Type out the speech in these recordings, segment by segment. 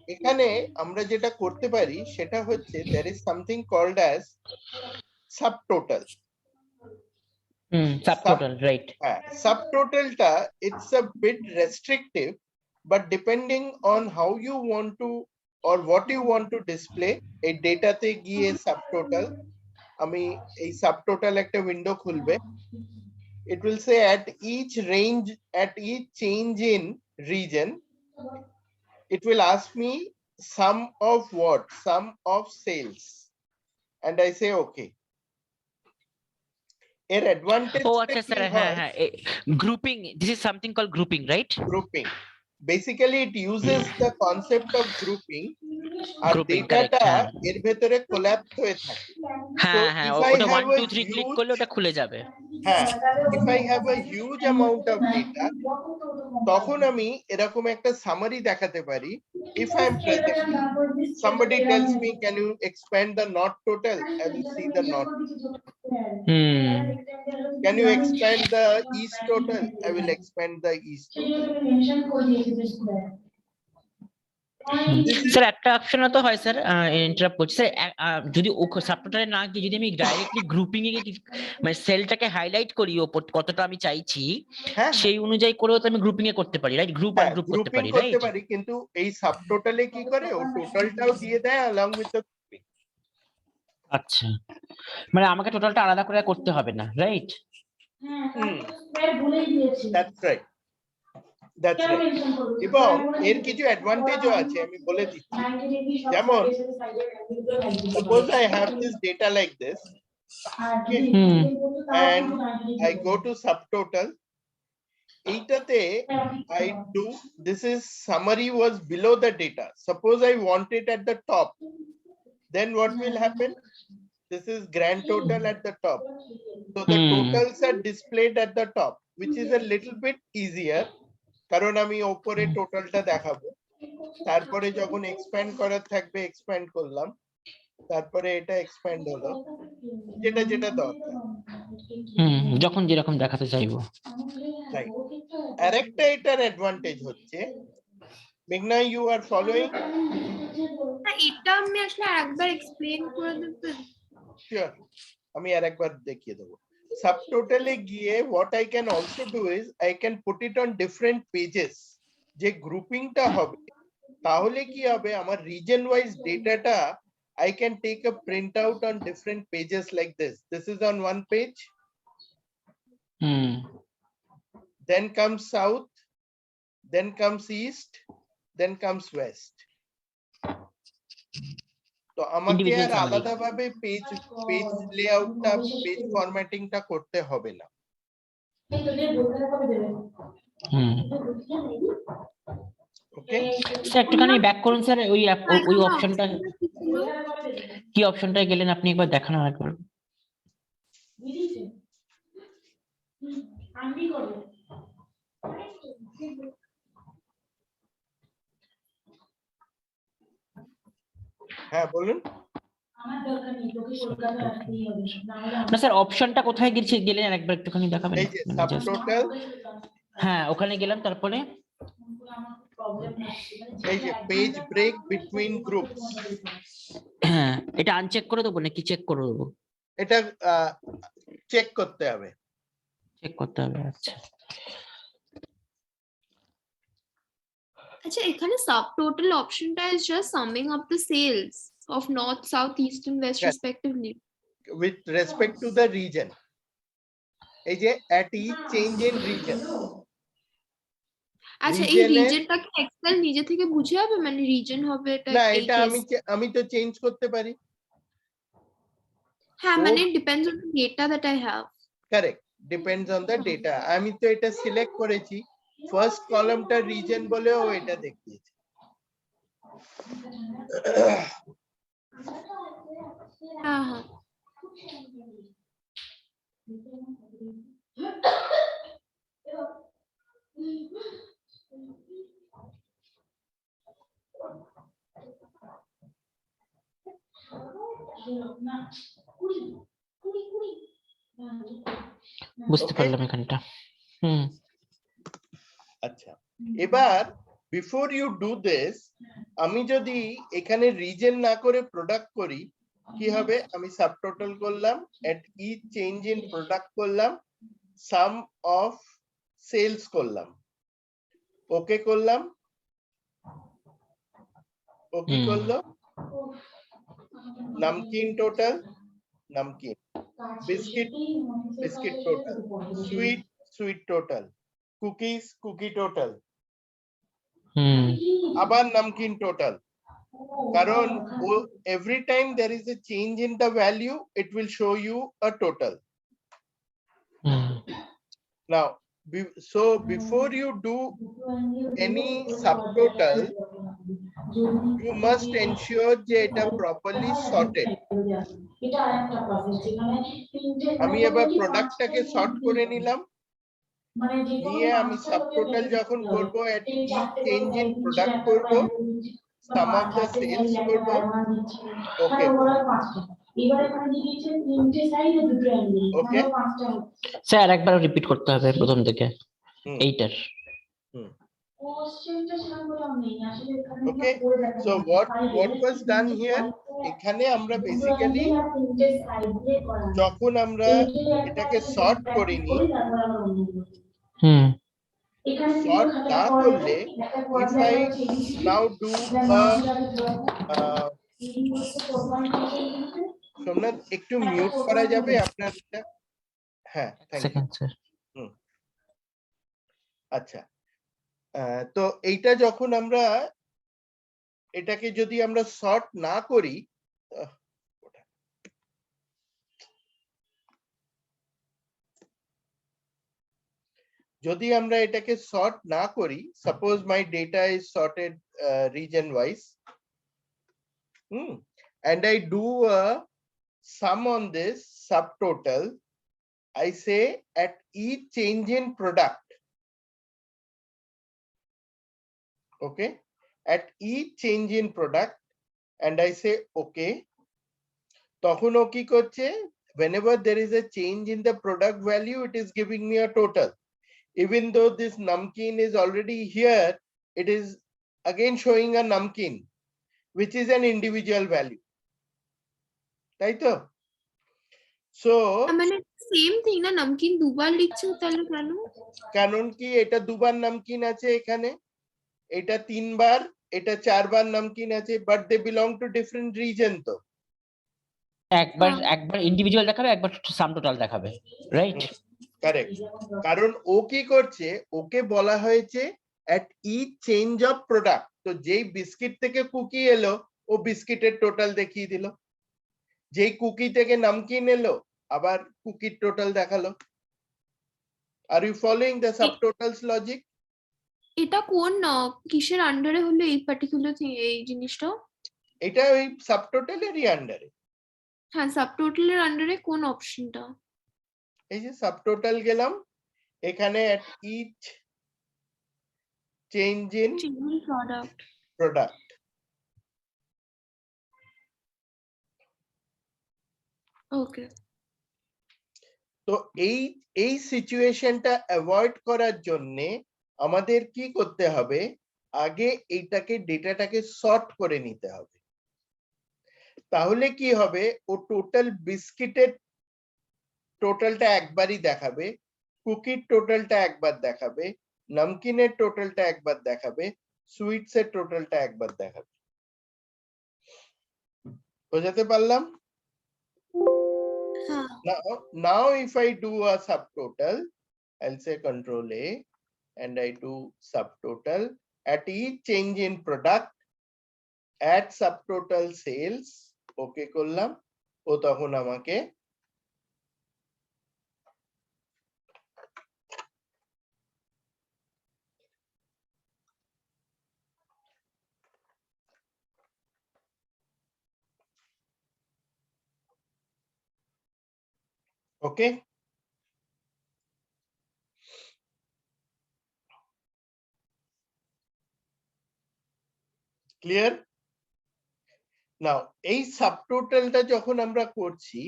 এখানে আমরা যেটা করতে পারি সেটা হচ্ছে there is something called as subtotal. Subtotal, right? Subtotalটা it's a bit restrictive, but depending on how you want to or what you want to display এই ডেটাতে গিয়ে subtotal, আমি এই subtotal একটা উইন্ডো খুলবে, it will say at each range, at each change in region, it will ask me sum of what, sum of sales, and I say okay. এর advantage আচ্ছা sir, হ্যাঁ হ্যাঁ, grouping, this is something called grouping, right? Grouping, basically it uses the concept of grouping, আর Grouping, ডেটাটা correct, হ্যাঁ। এর ভেতরে collapse হয়ে থাকে। হ্যাঁ হ্যাঁ, if I ওটা 1 have a 2 3 ক্লিক huge, করলে ওটা খুলে যাবে। হ্যাঁ, if I have a huge amount of data, তখন আমি এরকম একটা সামারি দেখাতে পারি। If I am present, somebody tells me can you expand the not total, I will see the not. Can you expand the east total, I will expand the east total. Sir একটা option তো হয় sir, interrupt করছি sir, যদি সাবটোটালে না গিয়ে যদি আমি directly grouping এ মানে সেলটাকে হাইলাইট করি ওপর কতটা আমি চাইছি, সেই অনুযায়ী করেও তো আমি গ্রুপিং এ করতে পারি, রাইট? গ্রুপ আর গ্রুপ করতে পারি, রাইট? কিন্তু এই সাবটোটালে কি করে, ও টোটালটাও দিয়ে দেয় along with the grouping. আচ্ছা, মানে আমাকে টোটালটা আলাদা করে করতে হবে না, right? That's right. That's right. এবং এর কিছু অ্যাডভান্টেজও আছে, আমি বলে দিচ্ছি। যেমন suppose I have this data like this, okay, and I go to subtotal, এইটাতে I do, this is summary was below the data, suppose I want it at the top, then what will happen, this is grand total at the top, so the totals are displayed at the top, which is a little bit easier, কারণ আমি উপরে টোটালটা দেখাবো, তারপরে যখন expand করার থাকবে expand করলাম, তারপরে এটা এক্সপ্যান্ড হলো, যেটা যেটা দরকার, যখন যেরকম দেখাতে চাইবো। রাইট। আরেকটা এটার অ্যাডভান্টেজ হচ্ছে, মেঘনা ইউ আর ফলোইং? এটা আমি আসলে আরেকবার এক্সপ্লেইন করে দেবেন? শিওর, আমি আরেকবার দেখিয়ে দেবো। সাবটোটালে গিয়ে what I can also do is I can put it on different pages, যে গ্রুপিংটা হবে তাহলে কি হবে, আমার region wise ডেটাটা I can take a print out on different pages like this. This is on one page. Then comes south, then comes east, then comes west. তো আমাকে আর আলাদাভাবে page লেআউটটা, page ফরম্যাটিংটা করতে হবে না। ওকে স্যার একটুখানি back করুন sir, ওই অপশনটা, কি অপশনটায় গেলেন আপনি একবার দেখান আরেকবার। হ্যাঁ বলুন। না স্যার, অপশনটা কোথায় গেলেন আরেকবার একটুখানি দেখাবেন? এই যে সাবটোটাল, হ্যাঁ ওখানে গেলাম, তারপরে এই যে পেজ ব্রেক বিটুইন গ্রুপস, হ্যাঁ এটা আনচেক করে দেবো নাকি চেক করে দেবো? এটা চেক করতে হবে, চেক করতে হবে। আচ্ছা আচ্ছা, এখানে সাবটোটাল অপশনটা is just summing up the sales of north, south, east and west respectively with respect to the region. এই যে at each change in region, আচ্ছা এই রিজনটা কি এক্সেল নিজে থেকে বুঝে যাবে, মানে রিজন হবে এটা? না, এটা আমি তো চেঞ্জ করতে পারি। হ্যাঁ মানে depends on the data that I have. Correct, depends on the data. আমি তো এটা সিলেক্ট করেছি, ফার্স্ট কলামটা রিজন বলেও এটা দেখিয়েছে। হ্যাঁ হ্যাঁ বুঝতে পারলাম এখানটা। আচ্ছা, এবার বিফোর ইউ ডু দিস, আমি যদি এখানে রিজন না করে প্রোডাক্ট করি কি হবে, আমি সাবটোটাল করলাম, at each change in product করলাম, সাম অফ সেলস করলাম, ওকে করলাম, ওকে করলো, namkeen total, namkeen, biscuit, biscuit total, sweet, sweet total, cookies, cookie total, আবার নামকিন টোটাল। কারণ every time there is a change in the value, it will show you a total. Now, so before you do any subtotal, you must ensure যে এটা properly sorted. আমি এবার প্রোডাক্টটাকে sort করে নিলাম, নিয়ে আমি সাবটোটাল যখন করব at each change in product করব, sum of the sales করব, ওকে ওকে স্যার একবার রিপিট করতে হবে প্রথম থেকে এইটার। Okay, so what was done here, এখানে আমরা বেসিক্যালি যখন আমরা এটাকে সর্ট করিনি, সর্ট না করলে, if I now do Somnath একটু মিউট করা যাবে আপনার এটা? হ্যাঁ, থ্যাংক ইউ। আচ্ছা, তো এইটা যখন আমরা এটাকে যদি আমরা সর্ট না করি, যদি আমরা এটাকে সর্ট না করি, suppose my data is sorted reason wise, and I do a sum on this subtotal, I say at each change in product, okay, at each change in product, and I say okay, তখন ও কি করছে, whenever there is a change in the product value, it is giving me a total. Even though this namkeen is already here, it is again showing a namkeen, which is an individual value. তাই তো? So মানে same thing না, নামকিন দুবার লিখছো তাহলে কেন? কারণ কি এটা দুবার নামকিন আছে এখানে, এটা তিনবার, এটা চারবার নামকিন আছে, but they belong to different reason. তো একবার ইন্ডিভিজুয়াল দেখাবে, একবার সাম টোটাল দেখাবে, রাইট? কারেক্ট। কারণ ও কি করছে, ওকে বলা হয়েছে at each change of product, তো যেই বিস্কিট থেকে কুকি এলো, ও বিস্কিটের টোটাল দেখিয়ে দিল, যেই কুকি থেকে নামকিন এলো, আবার কুকির টোটাল দেখালো। Are you following the subtotals logic? এটা কোন কিসের আন্ডারে হলো এই পার্টিকুলার এই জিনিসটা? এটা ওই সাবটোটালেরই আন্ডারে। হ্যাঁ, সাবটোটালের আন্ডারে কোন অপশনটা? এই যে সাবটোটাল গেলাম, এখানে at each change in product, ওকে। তো এই সিচুয়েশনটা অ্যাভয়েড করার জন্য আমাদের কি করতে হবে, আগে এইটাকে ডেটাটাকে সর্ট করে নিতে হবে। তাহলে কি হবে, ও টোটাল বিস্কিটের টোটালটা একবারই দেখাবে, কুকির টোটালটা একবার দেখাবে, নামকিনের টোটালটা একবার দেখাবে, সুইটস এর টোটালটা একবার দেখাবে। বোঝাতে পারলাম? Now if I do a subtotal, I'll say control A and I do subtotal at each change in product, at subtotal sales, okay করলাম, ও তখন আমাকে okay, clear? Now এই সাবটোটালটা যখন আমরা করছি,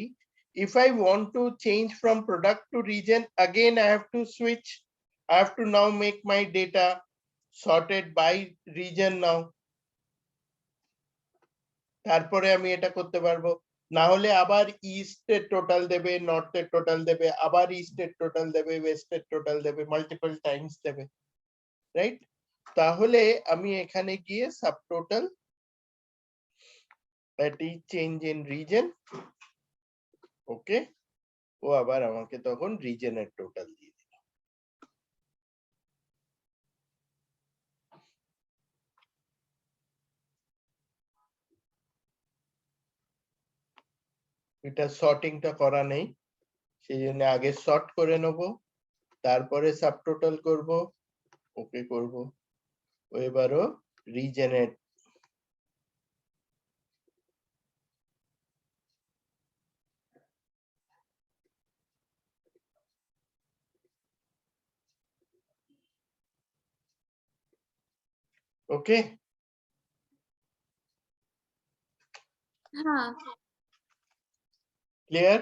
if I want to change from product to region, again I have to switch, I have to now make my data sorted by region now. তারপরে আমি এটা করতে পারবো। না হলে আবার ইস্টের টোটাল দেবে, নর্থের টোটাল দেবে, আবার ইস্টের টোটাল দেবে, ওয়েস্টের টোটাল দেবে, মাল্টিপল টাইমস দেবে, রাইট? তাহলে আমি এখানে গিয়ে সাবটোটাল এটি চেঞ্জ ইন রিজন, ওকে, ও আবার আমাকে তখন রিজনের টোটাল দিয়ে দিল। এটা সর্টিংটা করা নেই, সেই জন্য আগে সর্ট করে নেব, তারপরে সাবটোটাল করব, ওকে করব, ও এবারও রিজেনের ওকে হ্যাঁ ক্লিয়ার?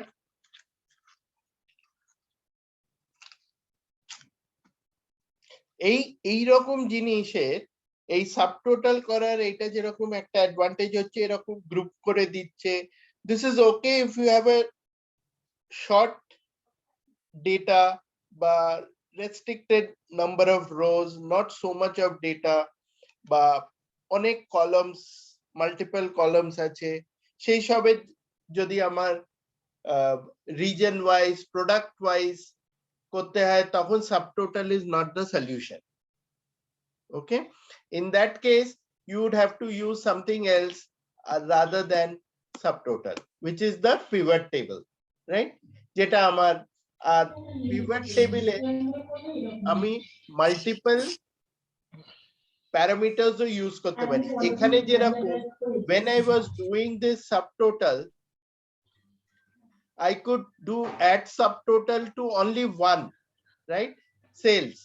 এই রকম জিনিসের এই সাবটোটাল করার এটা যেরকম একটা অ্যাডভান্টেজ হচ্ছে, এরকম গ্রুপ করে দিচ্ছে। This is okay if you have a short data বা restricted number of rows, not so much of data, বা অনেক কলামস, মাল্টিপল কলামস আছে, সেই সবে যদি আমার রিজন ওয়াইজ, প্রোডাক্ট ওয়াইজ করতে হয়, তখন subtotal is not the solution. Okay, in that case you would have to use something else rather than subtotal, which is the pivot table, right? যেটা আমার আর pivot table আমি multiple parameters ও use করতে পারি। এখানে যেরকম when I was doing this subtotal, I could do add subtotal to only one, right? Sales.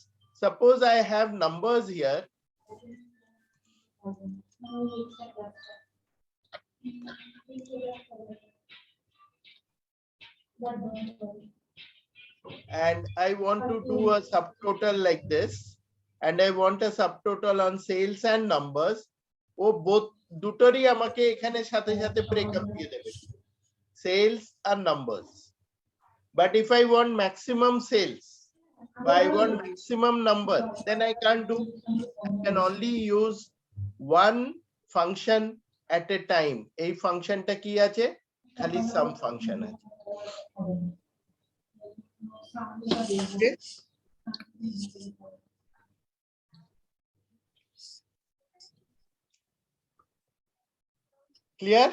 Suppose I have numbers here. And I want to do a subtotal like this, and I want a subtotal on sales and numbers. O both দুটোরই আমাকে এখানে সাথে সাথে breakup দিয়ে দেবে, sales and numbers. But if I want maximum sales, or I want maximum number, then I can't do. I can only use one function at a time. এই ফাংশনটা কি আছে? খালি sum function আছে। Okay? Clear?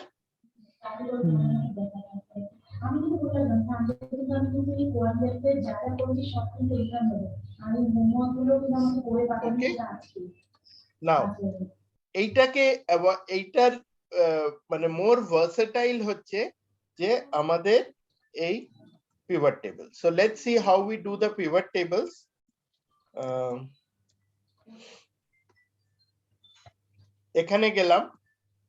Okay. Now, এইটাকে এইটার মানে মোর versatile হচ্ছে যে আমাদের এই pivot table. So let's see how we do the pivot tables. এখানে গেলাম,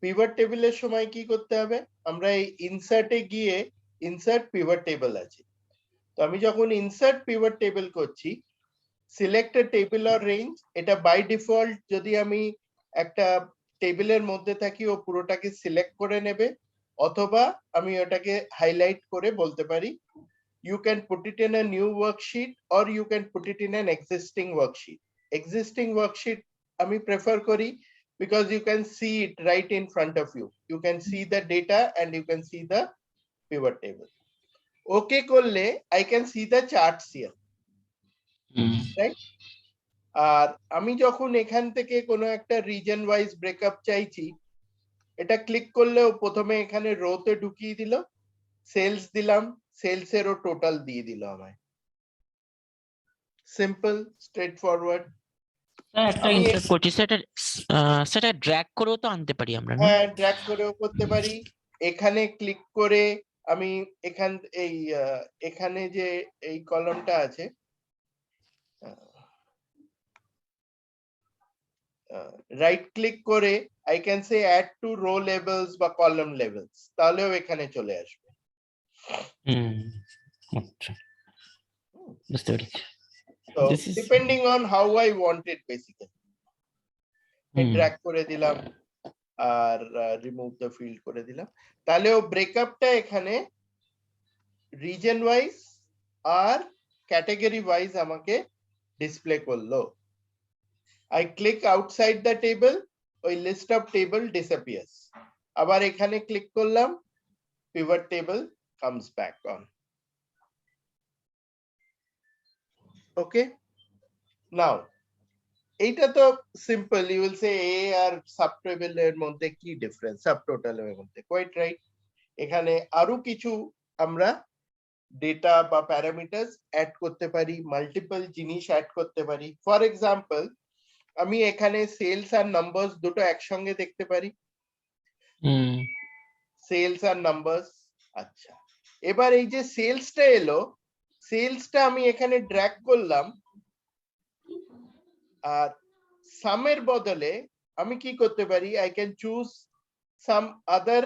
pivot table এর সময় কি করতে হবে? আমরা এই insert এ গিয়ে insert pivot table আছে, তো আমি যখন insert pivot table করছি, select a table or range, এটা by default যদি আমি একটা টেবিলের মধ্যে থাকি ও পুরোটাকে সিলেক্ট করে নেবে, অথবা আমি ওটাকে হাইলাইট করে বলতে পারি you can put it in a new worksheet or you can put it in an existing worksheet. Existing worksheet আমি prefer করি because you can see it right in front of you. You can see the data and you can see the pivot table. Okay করলে I can see the charts here. Right? আর আমি যখন এখান থেকে কোনো একটা reason wise breakup চাইছি, এটা click করলেও প্রথমে এখানে রোতে ঢুকিয়ে দিল, সেলস দিলাম, সেলস এরও টোটাল দিয়ে দিল আমায়। Simple, straight forward. একটা ইনসার্ট করছি, সেটা ড্র্যাগ করেও তো আনতে পারি আমরা, না? হ্যাঁ, ড্র্যাগ করেও করতে পারি। এখানে ক্লিক করে আমি এখানে যে এই কলামটা আছে, রাইট ক্লিক করে I can say add to row labels বা column labels, তাহলেও এখানে চলে আসবে। আচ্ছা, বুঝতে পেরেছি। So depending on how I want it basically, drag করে দিলাম, আর রিমুভ দ্য ফিল্ড করে দিলাম, তাহলে ও ব্রেকআপটা এখানে রিজন ওয়াইজ আর ক্যাটাগরি ওয়াইজ আমাকে ডিসপ্লে করলো। I click outside the table, ওই list of table disappears. আবার এখানে ক্লিক করলাম, pivot table comes back on. Okay, now এইটা তো simple, you will say A আর subtable এর মধ্যে কি ডিফারেন্স, সাবটোটাল এর মধ্যে, quite right. এখানে আরো কিছু আমরা ডেটা বা প্যারামিটারস অ্যাড করতে পারি, মাল্টিপল জিনিস অ্যাড করতে পারি। ফর এক্সাম্পল, আমি এখানে সেলস আর নাম্বারস দুটো একসঙ্গে দেখতে পারি, সেলস আর নাম্বারস। আচ্ছা, এবার এই যে সেলসটা এলো, সেলসটা আমি এখানে ড্র্যাগ করলাম, আর সামের বদলে আমি কি করতে পারি, I can choose some other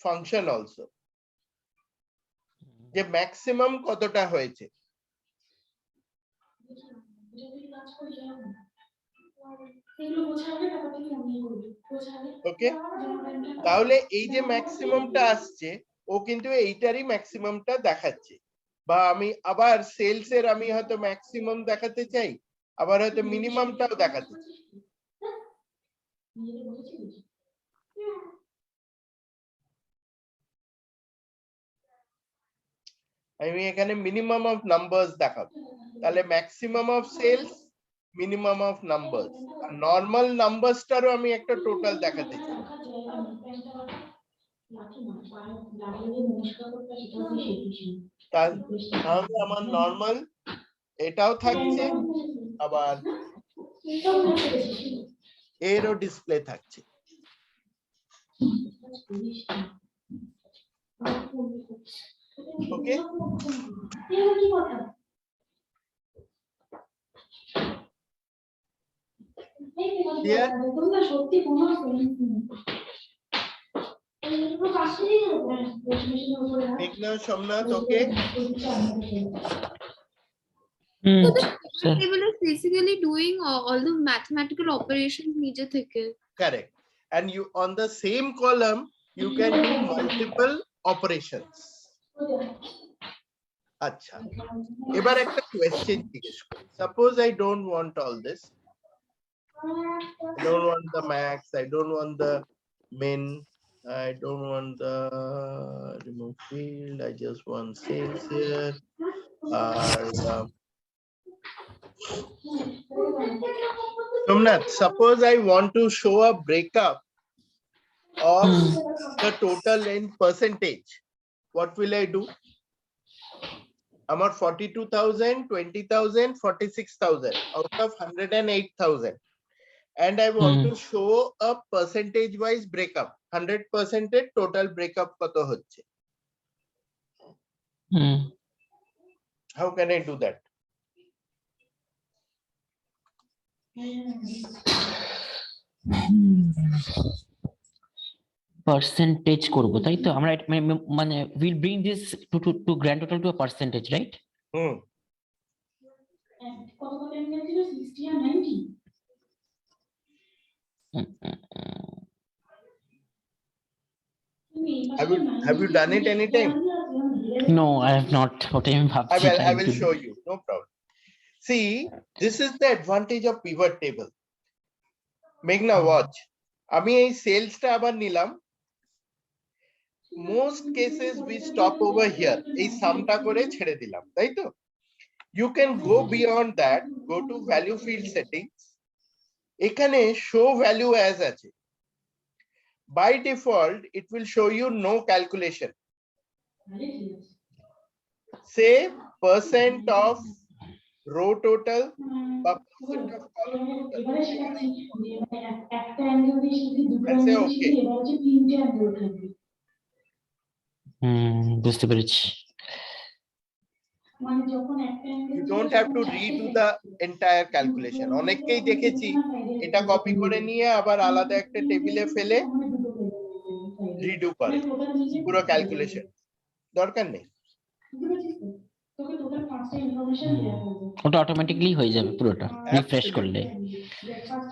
function also, যে ম্যাক্সিমাম কতটা হয়েছে। ওকে, তাহলে এই যে ম্যাক্সিমামটা আসছে, ও কিন্তু এইটারই ম্যাক্সিমামটা দেখাচ্ছে। বা আমি আবার সেলস এর আমি হয়তো ম্যাক্সিমাম দেখাতে চাই, আবার হয়তো মিনিমামটাও দেখাতে চাই। আমি এখানে মিনিমাম অফ নাম্বারস দেখাবো, তাহলে maximum of cells, minimum of numbers, আর নরমাল নাম্বারসটারও আমি একটা টোটাল দেখাতে চাই। তাহলে আমার নরমাল এটাও থাকছে, আবার এরও ডিসপ্লে থাকছে। ওকে, ক্লিয়ার? মেঘনা, সোমনাথ, ওকে? So the pivot table is basically doing all the mathematical operations নিজে থেকে। Correct. And you on the same column you can do multiple operations. আচ্ছা, এবার একটা কোয়েশ্চেন জিজ্ঞেস করি। Suppose I don't want all this. I don't want the max, I don't want the min, I don't want the remove field, I just want sales here. Somnath, suppose I want to show a breakup of the total in percentage. What will I do? Amar 42,000, 20,000, 46,000 out of 108,000. And I want to show a percentage wise breakup. 100% total breakup koto hocche. How can I do that? Percentage করব, তাই তো? আমরা মানে will bring this to grand total to a percentage, right? Have you done it anytime? No, I have not. What I'm I will show you, no problem. See, this is the advantage of pivot table. Meghna, watch. আমি এই সেলসটা আবার নিলাম, most cases we stop over here, এই সামটা করে ছেড়ে দিলাম, তাই তো? You can go beyond that, go to value field settings, এখানে show value as আছে। By default it will show you no calculation, say percent of row total বা percent of column total, and say okay. বুঝতে পেরেছি। You don't have to redo the entire calculation. অনেককেই দেখেছি এটা copy করে নিয়ে আবার আলাদা একটা টেবিলে ফেলে রিডু করে পুরো ক্যালকুলেশন, দরকার নেই। ওটা অটোমেটিকলি হয়ে যাবে পুরোটা রিফ্রেশ করলে।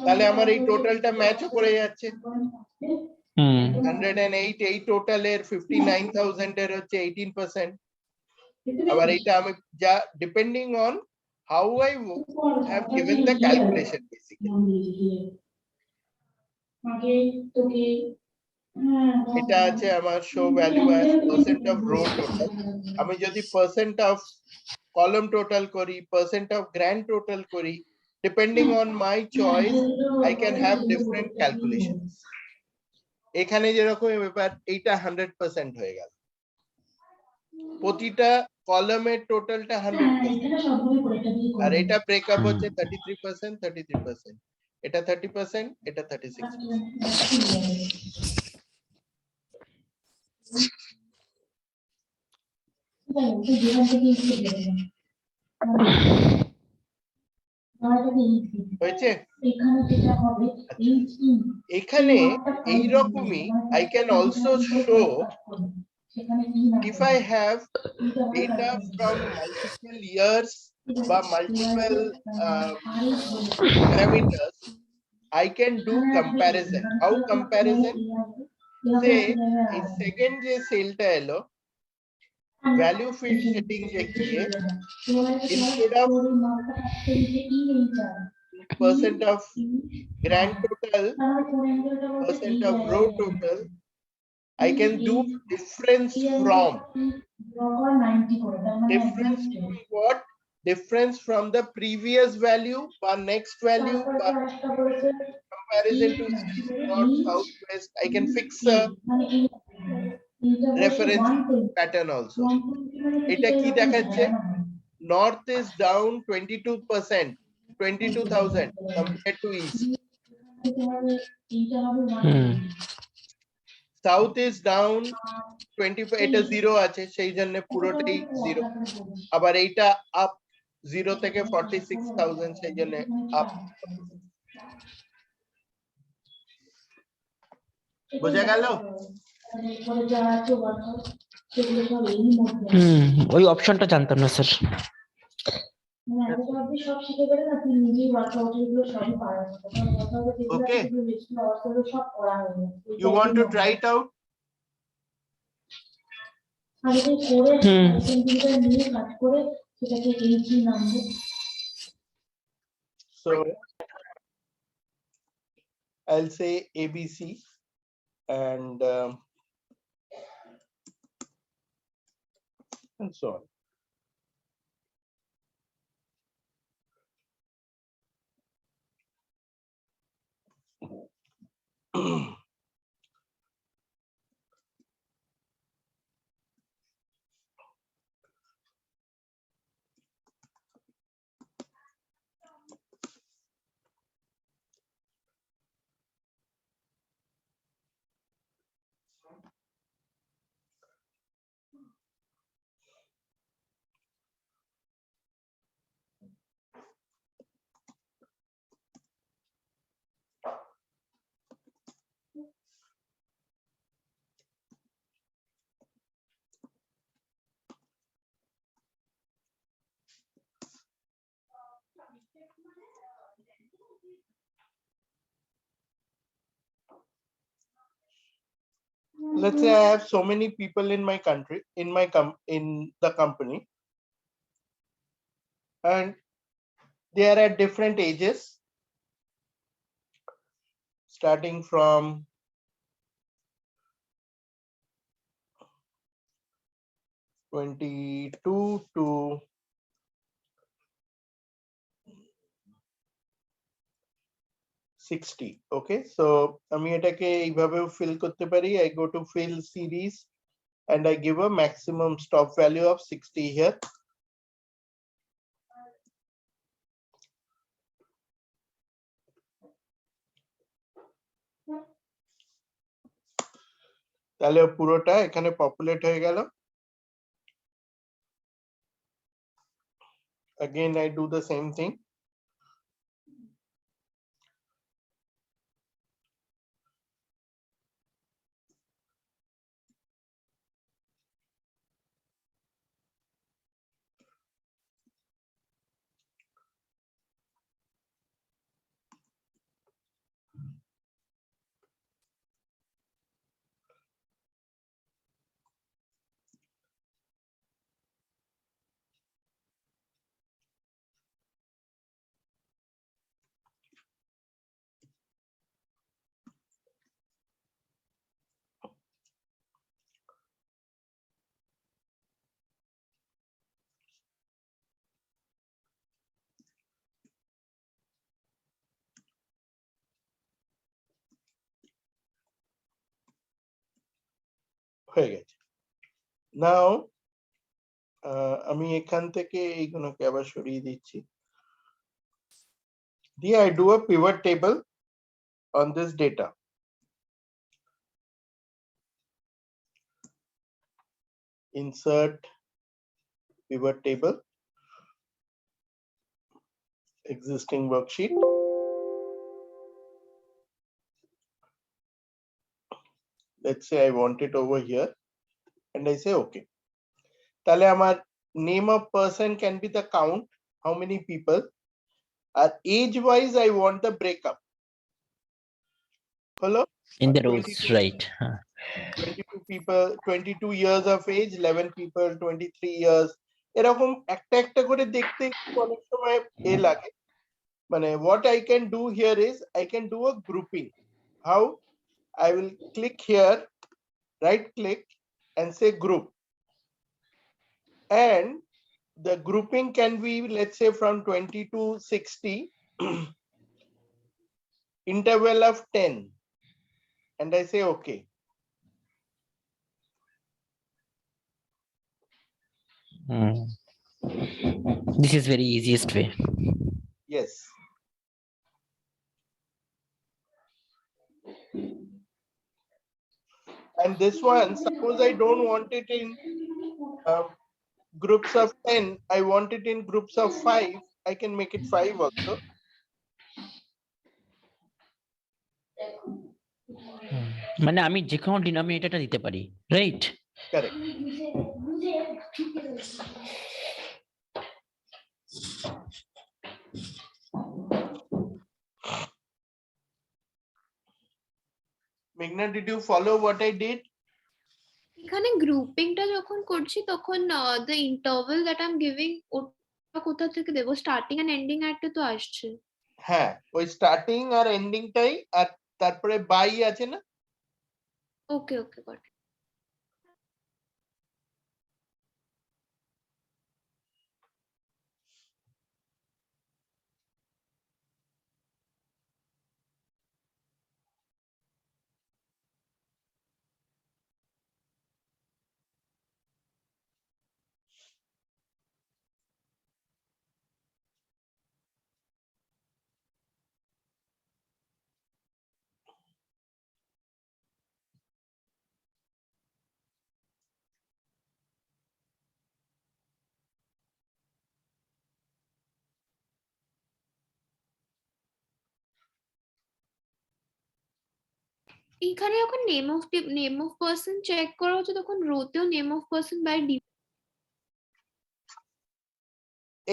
তাহলে আমার এই টোটালটা ম্যাচও করে যাচ্ছে। হুম 108 এই টোটালের 59,000 এর হচ্ছে 18%। আবার এটা আমি যা depending on how I have given the calculation basically. এটা আছে আমার show value as percent of rho total. আমি যদি পার্সেন্ট অফ কলাম টোটাল করি, পার্সেন্ট অফ গ্র্যান্ড টোটাল করি, depending on my choice I can have different calculations. এখানে যেরকম ব্যাপার এইটা 100% হয়ে গেল, প্রতিটা কলামের টোটালটা 100%, আর এটা ব্রেকআপ হচ্ছে 33%, 33%, এটা 30%, এটা 36%। হয়েছে? আচ্ছা, এখানে এইরকমই I can also show if I have data from multiple years বা multiple parameters, I can do comparison. How comparison? Say এই সেকেন্ড যে সেলটা এলো, ভ্যালু ফিল্ড সেটিংস এ গিয়ে instead of percent of grand total, percent of row total, I can do difference from. Difference from what? Difference from the previous value or next value or comparison to east, north, south, west. I can fix a reference pattern also. এটা কি দেখাচ্ছে? North is down 22%, 22,000 compared to east. South is down 20, এটা 0 আছে সেই জন্য পুরোটাই 0। আবার এইটা আপ 0 থেকে 46,000 সেই জন্য আপ। বোঝা গেল? ওই অপশনটা জানতাম না sir. Okay. You want to try it out? So I'll say ABC and so on. Let's say I have so many people in my country, in the company, and they are at different ages, starting from 22 to 60. Okay, so আমি এটাকে এইভাবেও fill করতে পারি। I go to fill series and I give a maximum stop value of 60 here. তাহলে পুরোটা এখানে populate হয়ে গেল। Again I do the same thing. হয়ে গেছে। নাও আমি এখান থেকে এইগুলোকে আবার সরিয়ে দিচ্ছি, দিয়ে I do a pivot table on this data. Insert pivot table, existing worksheet. Let's say I want it over here and I say okay. তাহলে আমার name of person can be the count, how many people, R age wise I want the breakup. Hello? In the rows, 22 right? 22 people, 22 years of age, 11 people, 23 years. এরকম একটা একটা করে দেখতে অনেক সময় এ লাগে। মানে what I can do here is I can do a grouping. How? I will click here, right click and say group. And the grouping can be, let's say, from 20 to 60, interval of 10. And I say okay. This is very easiest way. Yes. And this one, suppose I don't want it in groups of 10, I want it in groups of 5, I can make it 5 also. মানে আমি যে কোনো ডিনোমিনেটরটা দিতে পারি, right? Correct. Meghna, did you follow what I did? এখানে গ্রুপিংটা যখন করছি তখন the interval that I'm giving ওটা কোথা থেকে দেব? স্টার্টিং এন্ড এন্ডিং একটা তো আসছে। হ্যাঁ, ওই স্টার্টিং আর এন্ডিংটাই, আর তারপরে বাই আছে না? ওকে ওকে গট ইট। এখানে যখন নেম অফ পার্সন চেক করা হচ্ছে তখন রোতেও নেম অফ পার্সন বাই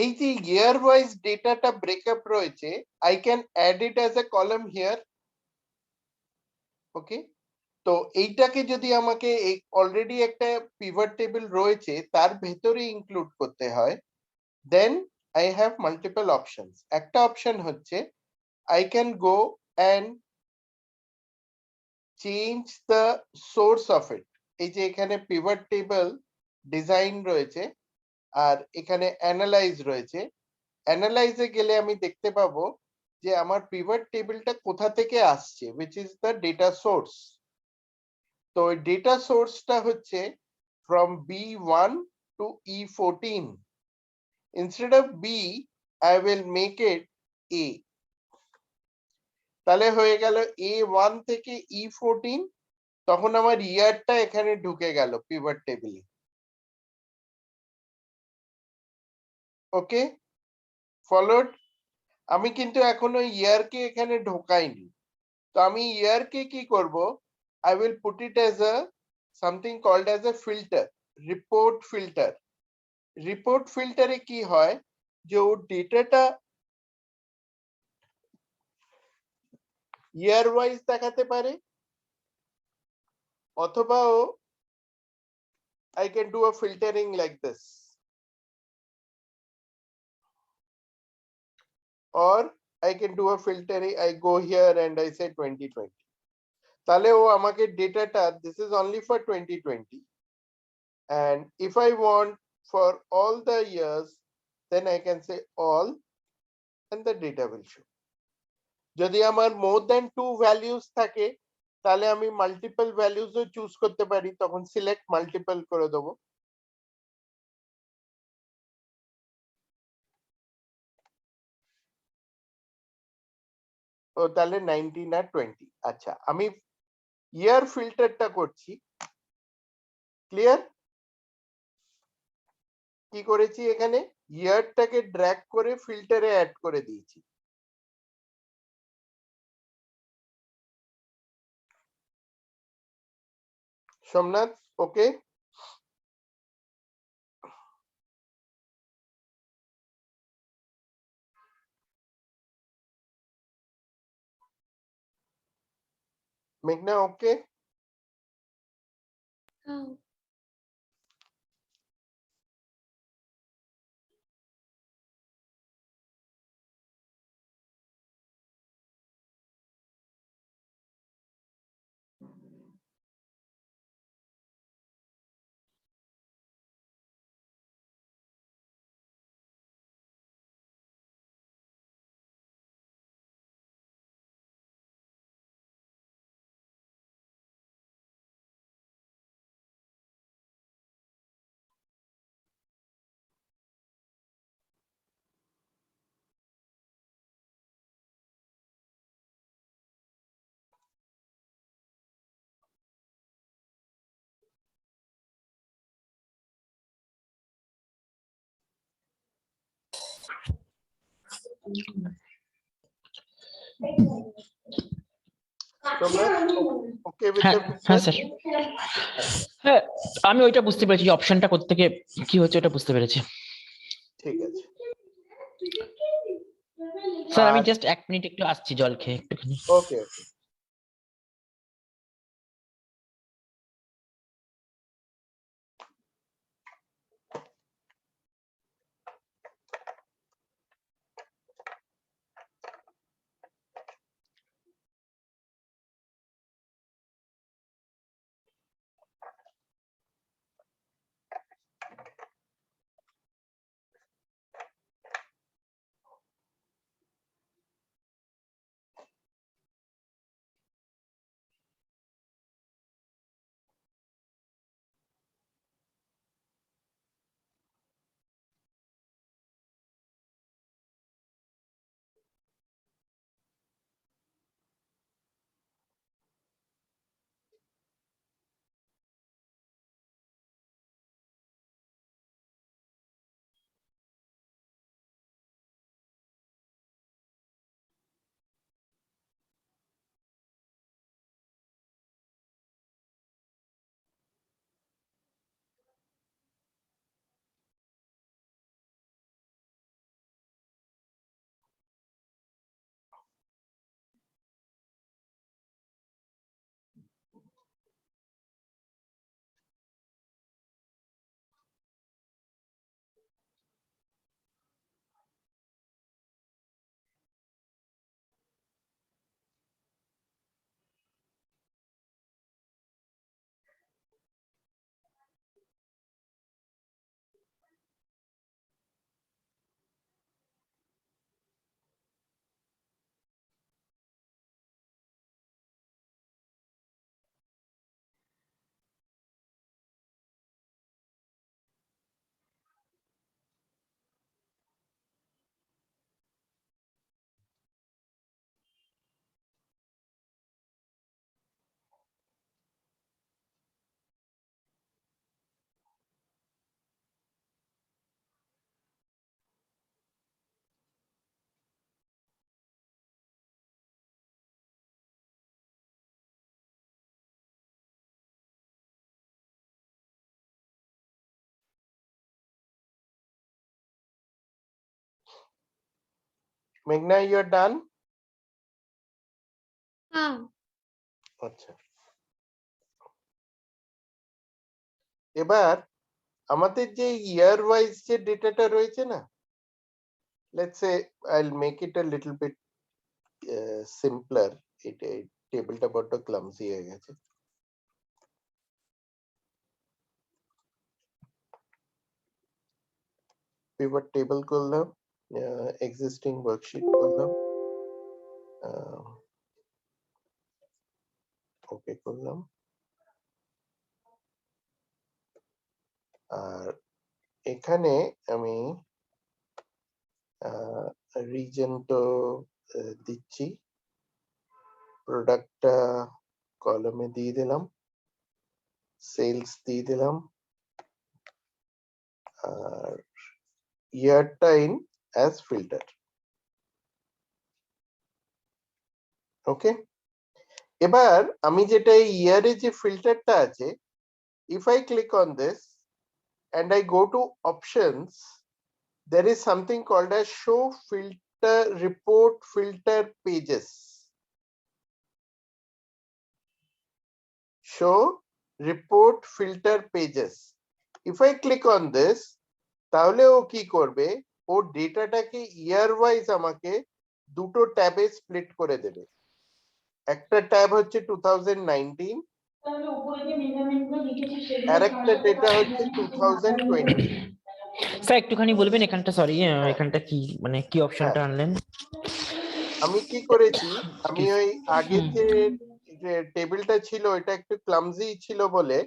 এই যে year wise ডেটাটা ব্রেকআপ রয়েছে, I can add it as a column here. ওকে, তো এইটাকে যদি আমাকে অলরেডি একটা পিভট টেবিল রয়েছে তার ভেতরে ইনক্লুড করতে হয়, then I have multiple options. একটা অপশন হচ্ছে I can go and change the source of it. এই যে এখানে পিভট টেবিল ডিজাইন রয়েছে আর এখানে অ্যানালাইজ রয়েছে। অ্যানালাইজে গেলে আমি দেখতে পাবো যে আমার পিভট টেবিলটা কোথা থেকে আসছে, which is the data source. তো ওই ডেটা সোর্সটা হচ্ছে from B1 to E14. Instead of B, I will make it A. তাহলে হয়ে গেল A1 থেকে E14, তখন আমার ইয়ারটা এখানে ঢুকে গেল পিভট টেবিলে। ওকে, ফলোড? আমি কিন্তু এখনো ইয়ারকে এখানে ঢোকাইনি। তো আমি ইয়ারকে কি করব? I will put it as a something called as a filter, report filter. Report ফিল্টারে কি হয় যে ও ডেটাটা ইয়ার ওয়াইজ দেখাতে পারে, অথবা ও I can do a filtering like this, or I can do a filtering, I go here and I say 2020. তাহলে ও আমাকে ডেটাটা, this is only for 2020, and if I want for all the years, then I can say all and the data will show. যদি আমার more than 2 values থাকে তাহলে আমি multiple ভ্যালুজও choose করতে পারি, তখন সিলেক্ট মাল্টিপল করে দেবো। ও তাহলে 19 আর 20। আচ্ছা, আমি ইয়ার ফিল্টারটা করছি। ক্লিয়ার? কি করেছি এখানে, ইয়ারটাকে ড্র্যাগ করে ফিল্টারে অ্যাড করে দিয়েছি। সোমনাথ, ওকে? মেঘনা, ওকে? হ্যাঁ। সোমনাথ, ওকে উইথ হ্যাঁ দ্য হ্যাঁ পিকচার? স্যার, হ্যাঁ আমি ওইটা বুঝতে পেরেছি, অপশনটা কোত্থেকে কি হচ্ছে ওটা বুঝতে পেরেছি। ঠিক আছে। স্যার আমি আর জাস্ট 1 মিনিট একটু আসছি, জল খেয়ে একটুখানি। ওকে ওকে। মেঘনা, ইউ আর ডান? হ্যাঁ। আচ্ছা, এবার আমাদের যে ইয়ার ওয়াইজ যে ডেটাটা রয়েছে না, let's say I'll make it a little bit simpler. এটা টেবিলটা বড্ড ক্লামসি হয়ে গেছে। পিভট টেবিল করলাম, এক্সিস্টিং ওয়ার্কশিট করলাম, ওকে করলাম, আর এখানে আমি রিজন তো দিচ্ছি, প্রোডাক্টটা কলামে দিয়ে দিলাম, সেলস দিয়ে দিলাম, আর ইয়ারটা ইন অ্যাজ ফিল্টার। ওকে, এবার আমি যেটা এই ইয়ারে যে ফিল্টারটা আছে, if I click on this and I go to options, there is something called as show filter report filter pages. Show report filter pages. If I click on this, তাহলে ও কি করবে, ও ডেটাটাকে ইয়ার ওয়াইজ আমাকে দুটো ট্যাবে স্প্লিট করে দেবে। একটা tab হচ্ছে 2019, আর একটা ডেটা হচ্ছে 2020। স্যার একটুখানি বলবেন এখানটা, সরি এখানটা কি মানে কি অপশনটা আনলেন? আমি কি করেছি, আমি ওই আগের যে টেবিলটা ছিল এটা একটু ক্লামজি ছিল বলে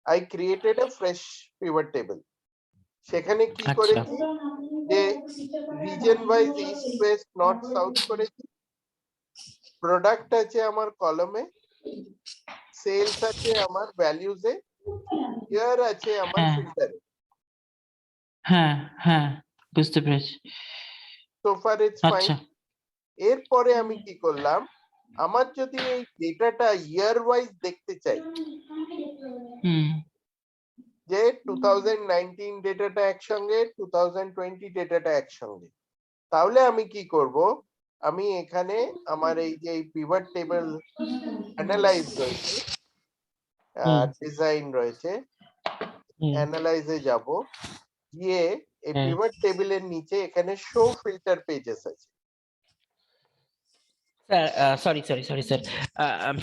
I created a fresh pivot table. সেখানে কি করেছি, যে reason wise east West north south করেছি, প্রোডাক্ট আছে আমার কলমে, সেলস আছে আমার ভ্যালুজে, ইয়ার আছে আমার ফিল্টারে। হ্যাঁ হ্যাঁ বুঝতে পেরেছি। So far it's fine. এরপরে আমি কি করলাম, আমার যদি এই ডেটাটা ইয়ার ওয়াইজ দেখতে চাই, যে 2019 ডেটাটা একসঙ্গে, 2020 ডেটাটা একসঙ্গে, তাহলে আমি কি করব, আমি এখানে আমার এই যে পিভট টেবিল অ্যানালাইজ রয়েছে, ডিজাইন রয়েছে, অ্যানালাইজে যাব, গিয়ে এই পিভট টেবিলের নিচে এখানে শো ফিল্টার পেজেস আছে। স্যার সরি স্যার,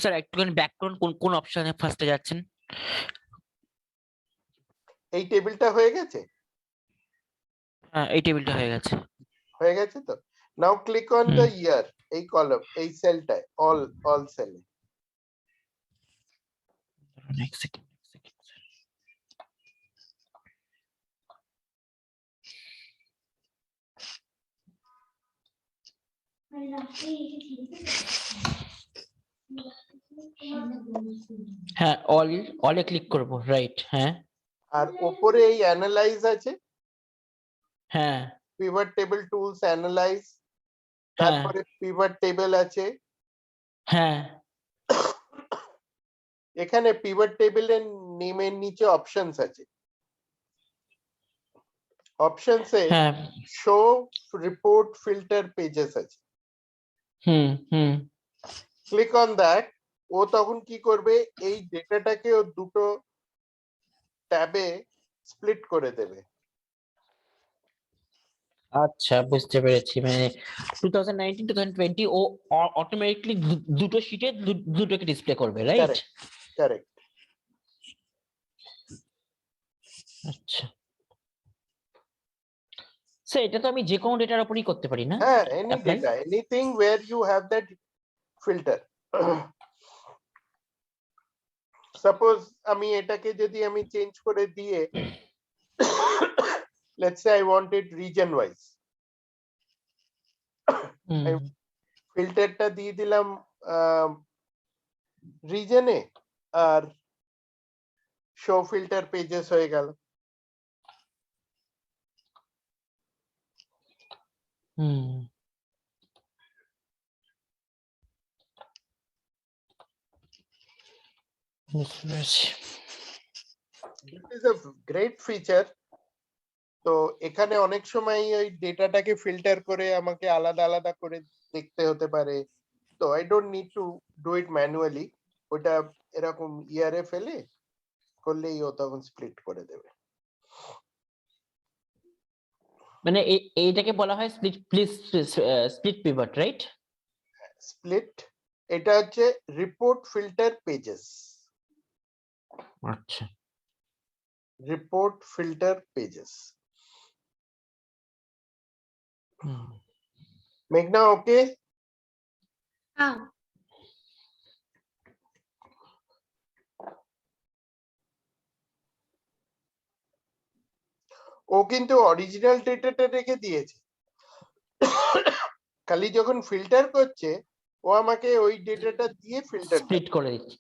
স্যার একটুখানি ব্যাক করুন, কোন কোন অপশনে ফার্স্টে যাচ্ছেন? এই টেবিলটা হয়ে গেছে, হ্যাঁ এই টেবিলটা হয়ে গেছে। হয়ে গেছে তো। Now click on the year, এই কলাম, এই সেলটায়, অল সেলে। Next second. হ্যাঁ অলে ক্লিক করব, রাইট? হ্যাঁ, আর উপরে এই অ্যানালাইজ আছে, হ্যাঁ পিভট টেবিল টুলস অ্যানালাইজ, তারপরে পিভট টেবিল আছে, হ্যাঁ এখানে পিভট টেবিলের নেমের নিচে অপশনস আছে, অপশনসে শো রিপোর্ট ফিল্টার পেজেস আছে। Click on that. ও তখন কি করবে, এই ডেটাটাকে ও দুটো ট্যাবে স্প্লিট করে দেবে। আচ্ছা বুঝতে পেরেছি, মানে 2019 2020 ও অটোমেটিক্যালি দুটো শীটে দুটোকে ডিসপ্লে করবে, রাইট? কারেক্ট। আচ্ছা স্যার, এটা তো আমি যে কোনো ডেটার উপরই করতে পারি না? হ্যাঁ, any data, anything where you have that filter. Suppose আমি এটাকে যদি আমি চেঞ্জ করে দিয়ে, let's say I want it region wise, ফিল্টারটা দিয়ে দিলাম রিজনে, আর শো ফিল্টার পেজেস হয়ে গেল। This is a great feature. তো এখানে অনেক সময় ওই ডেটাটাকে ফিল্টার করে আমাকে আলাদা আলাদা করে দেখতে হতে পারে, তো I don't need to do it manually. ওটা এরকম ইয়ারে ফেলে করলেই ও তখন স্প্লিট করে দেবে। মানে এইটাকে বলা হয় স্প্লিট পিভট, রাইট? স্প্লিট, এটা হচ্ছে রিপোর্ট ফিল্টার পেজেস। আচ্ছা, রিপোর্ট ফিল্টার পেজেস। মেঘনা ওকে? হ্যাঁ ও কিন্তু অরিজিনাল ডেটাটা রেখে দিয়েছে, খালি যখন ফিল্টার করছে ও আমাকে ওই ডেটাটা দিয়ে ফিল্টার স্প্লিট করে দিচ্ছি।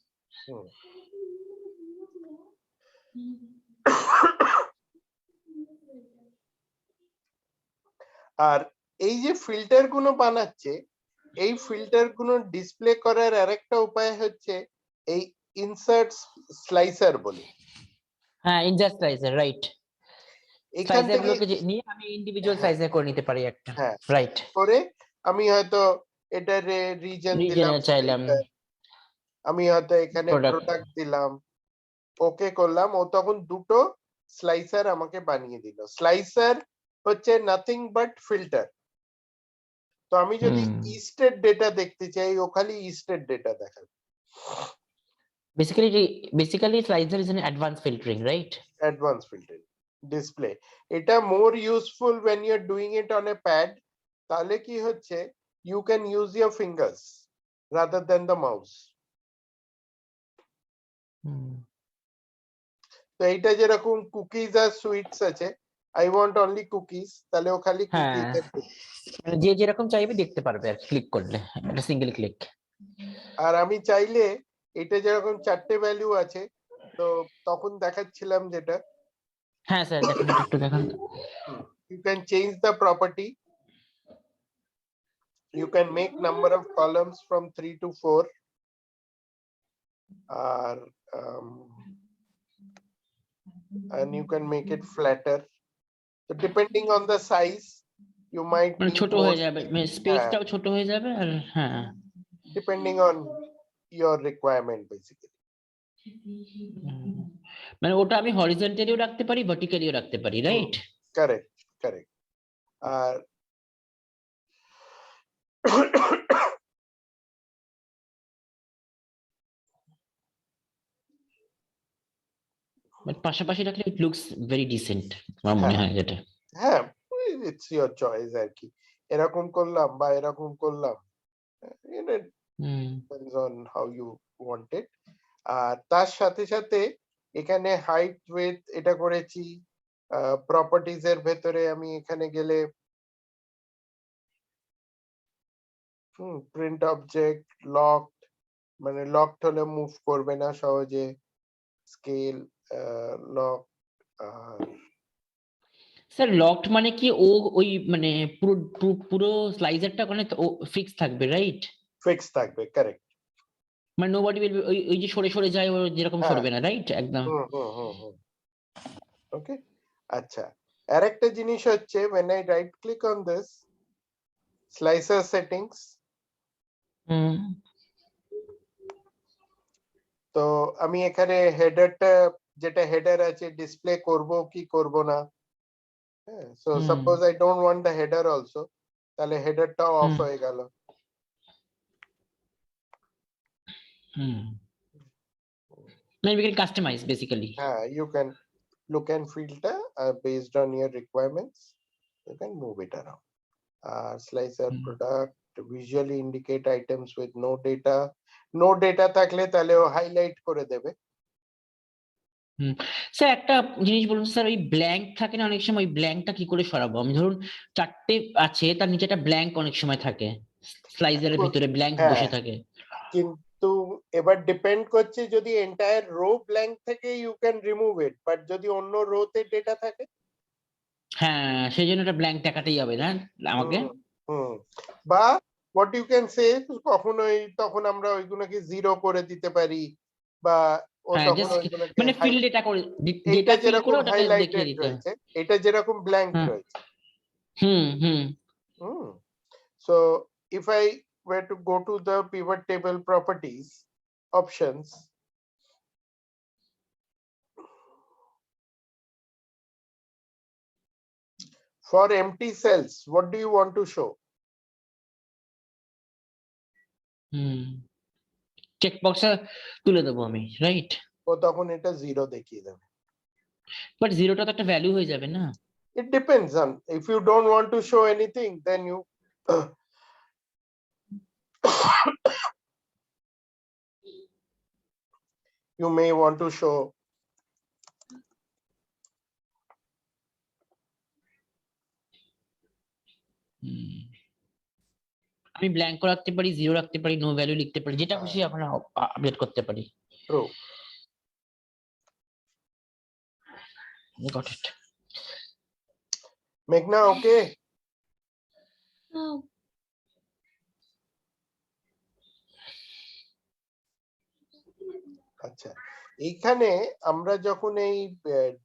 আর এই যে ফিল্টার গুলো বানাচ্ছে, এই ফিল্টার গুলো ডিসপ্লে করার আরেকটা উপায় হচ্ছে এই ইনসার্ট স্লাইসার বলে। হ্যাঁ, ইনজাস্ট স্লাইসার, রাইট। এখান স্লাইসার থেকে গুলোকে নিয়ে আমি ইন্ডিভিজুয়াল স্লাইসার করে নিতে পারি একটা, হ্যাঁ রাইট। করে আমি হয়তো এটা রিজন দিলাম, রিজনে চাইলাম আমি হয়তো এখানে প্রোডাক্ট দিলাম, ওকে করলাম, ও তখন দুটো স্লাইসার আমাকে বানিয়ে দিল। স্লাইসার হচ্ছে নাথিং বাট ফিল্টার। তো আমি যদি ইস্টের ডেটা দেখতে চাই, ও খালি ইস্টের ডেটা দেখাবে। Basically slicer is an advance filtering, right? Advance filtering display. এটা more useful when you're doing it on a pad। তাহলে কি হচ্ছে, you can use your fingers rather than the mouse। তো এইটা যেরকম কুকিজ আর সুইটস আছে, I want only cookies, তাহলে ও খালি কুকিজ হ্যাঁ, মানে যে যেরকম চাইবে দেখতে পারবে আর ক্লিক করলে, এটা সিঙ্গেল ক্লিক। আর আমি চাইলে এটা যেরকম চারটে ভ্যালু আছে, তো তখন দেখাচ্ছিলাম যেটা, হ্যাঁ স্যার দেখুন, এটা একটু দেখুন। you can change the property, you can make number of columns from 3 to 4, or and you can make it flatter, so depending on the size you might মানে need ছোট more হয়ে যাবে, মানে স্পেসটাও ছোট হয়ে যাবে, আর হ্যাঁ depending on your requirement basically। মানে ওটা আমি হরিজন্টালিও রাখতে পারি, ভার্টিক্যালিও রাখতে পারি, রাইট? Correct correct. আর বাট পাশাপাশি রাখলে ইট লুকস ভেরি ডিসেন্ট, আমার মনে হয় যেটা। হ্যাঁ, ইটস ইওর চয়েস আর কি, এরকম করলাম বা এরকম করলাম, depends on how you want it। আর তার সাথে সাথে এখানে হাইট উইডথ এটা করেছি। প্রপার্টিজ এর ভেতরে আমি এখানে গেলে প্রিন্ট অবজেক্ট লকড, মানে লকড হলে মুভ করবে না সহজে, স্কেল লক। স্যার লকড মানে কি, ও ওই মানে পুরো স্লাইসারটা ওখানে ফিক্স থাকবে, রাইট? ফিক্স থাকবে, কারেক্ট। মানে নোবডি উইল ওই যে সরে সরে যায়, ও যেরকম সরবে না, রাইট? একদম। ওকে, আচ্ছা। আরেকটা জিনিস হচ্ছে when I right click on this slicer settings, তো আমি এখানে হেডারটা, যেটা হেডার আছে ডিসপ্লে করব কি করব না, হ্যাঁ, so suppose I don't want the header also, তাহলে হেডারটাও অফ হয়ে গেল। Maybe we can customize basically. You can look and filter based on your requirements, you can move it around। Slicer product visually indicate items with no data, no data থাকলে তাহলে ও highlight করে দেবে। Sir একটা জিনিস বলুন sir, ওই blank থাকে না অনেক সময়, ওই ব্ল্যাঙ্কটা কি করে সরাবো? আমি ধরুন চারটে আছে, তার নিচে একটা ব্ল্যাঙ্ক অনেক সময় থাকে, স্লাইসারের ভিতরে ব্ল্যাঙ্ক বসে থাকে। কিন্তু এবার ডিপেন্ড করছে, যদি এন্টায়ার রো ব্ল্যাঙ্ক থেকে you can remove it, but যদি অন্য রোতে ডেটা থাকে, হ্যাঁ সেই জন্য একটা ব্ল্যাঙ্ক দেখাতেই হবে না আমাকে। বা হোয়াট ইউ ক্যান সে, কখনোই তখন আমরা ওইগুলোকে জিরো করে দিতে পারি, বা ও তখন ওইগুলোকে মানে ফিল ডেটা করে, এটা ডেটা ফিল করে যেরকম ওটাকে দেখিয়ে হাইলাইটেড দিতে। রয়েছে, এটা যেরকম ব্ল্যাঙ্ক রয়েছে। So if I were to go to the pivot table properties options, for empty cells, what do you want to show? Check বক্সে তুলে দেবো আমি, রাইট? ও তখন এটা জিরো দেখিয়ে দেবে। বাট জিরোটা তো একটা ভ্যালু হয়ে যাবে না? It depends on, if you don't want to show anything, then you you may want to show আমি ব্ল্যাঙ্কও রাখতে পারি, জিরো রাখতে পারি, নো ভ্যালু লিখতে পারি, যেটা খুশি এখন আপডেট করতে পারি। True. Got it. Meghna, okay? Oh, আচ্ছা, এইখানে আমরা যখন এই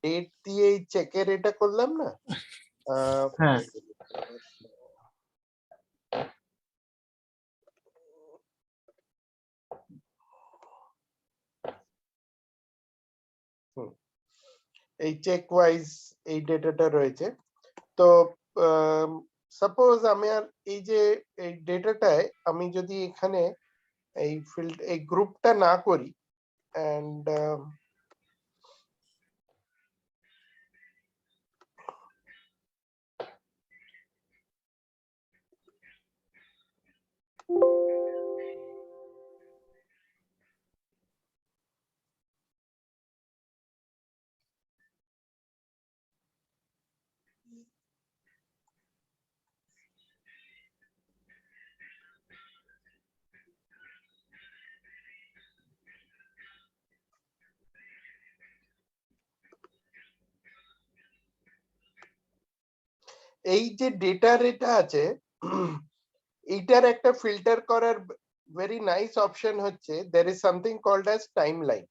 ডেট দিয়ে এই চেকের এটা করলাম না, হ্যাঁ। এই চেক ওয়াইজ এই ডেটাটা রয়েছে। তো সাপোজ আমি আর এই যে এই ডেটাটায় আমি যদি এখানে এই ফিল্ড এই গ্রুপটা না করি এন্ড এই যে ডেটার এটা আছে, এইটার একটা ফিল্টার করার ভেরি নাইস অপশন হচ্ছে there is something called as timeline.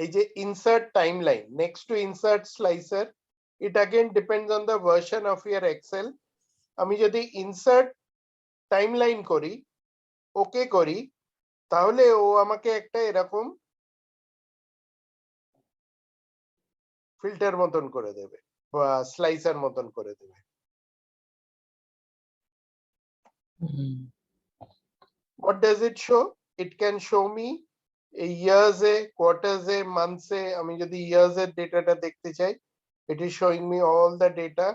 এই যে insert timeline next to insert slicer, it again depends on the version of your Excel. আমি যদি insert timeline করি, ওকে করি, তাহলে ও আমাকে একটা এরকম ফিল্টার মতন করে দেবে বা স্লাইসার মতন করে দেবে। What does it show? It can show me years A, quarters A, months এ। আমি যদি years এর ডেটাটা দেখতে চাই, it is showing me all the data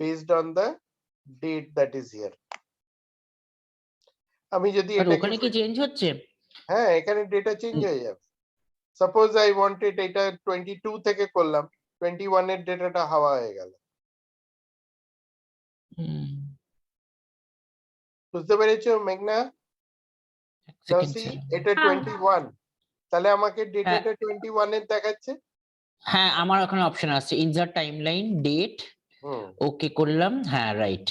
based on the date that is here. আমি যদি আর এটাকে ওখানে কি চেঞ্জ হচ্ছে? হ্যাঁ, এখানে ডেটা চেঞ্জ হয়ে যাবে। সাপোজ আই ওয়ান্টেড এটা 22 থেকে করলাম, 21 এর ডেটাটা হাওয়া হয়ে গেল। বুঝতে পেরেছো মেঘনা? এটা 21, তাহলে আমাকে ডেটাটা 21 এর দেখাচ্ছে। হ্যাঁ, আমার ওখানে অপশন আছে ইনসার্ট টাইমলাইন, ডেট, ওকে করলাম। হ্যাঁ, রাইট।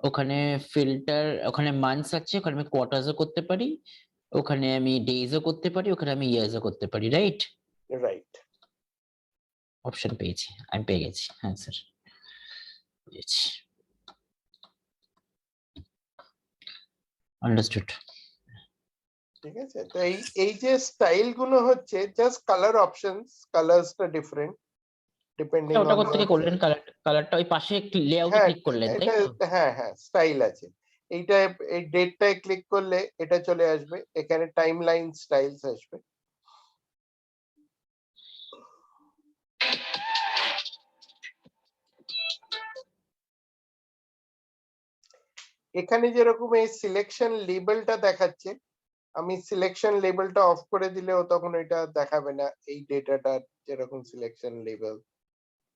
ওখানে ফিল্টার, ওখানে মান্থস আছে, ওখানে আমি কোয়ার্টার্সও করতে পারি, ওখানে আমি ডেজও করতে পারি, ওখানে আমি ইয়ার্সও করতে পারি। Right, right. অপশন পেয়েছি, আমি পেয়ে গেছি। হ্যাঁ স্যার, পেয়েছি। আন্ডারস্টুড। ঠিক আছে, তো এই যে স্টাইল গুলো হচ্ছে জাস্ট কালার অপশনস, কালারসটা ডিফারেন্ট ডিপেন্ডিং ওটা অন কোথা থেকে করলেন? কালারটা ওই পাশে লেআউটে ক্লিক করলেন, তাই তো? হ্যাঁ হ্যাঁ, স্টাইল আছে এইটা। এই ডেটটায় ক্লিক করলে এটা চলে আসবে, এখানে টাইমলাইন স্টাইলস আসবে। এখানে যেরকম এই সিলেকশন লেবেলটা দেখাচ্ছে, আমি সিলেকশন লেবেলটা অফ করে দিলেও তখন এটা দেখাবে না এই ডেটাটার যেরকম সিলেকশন লেবেল,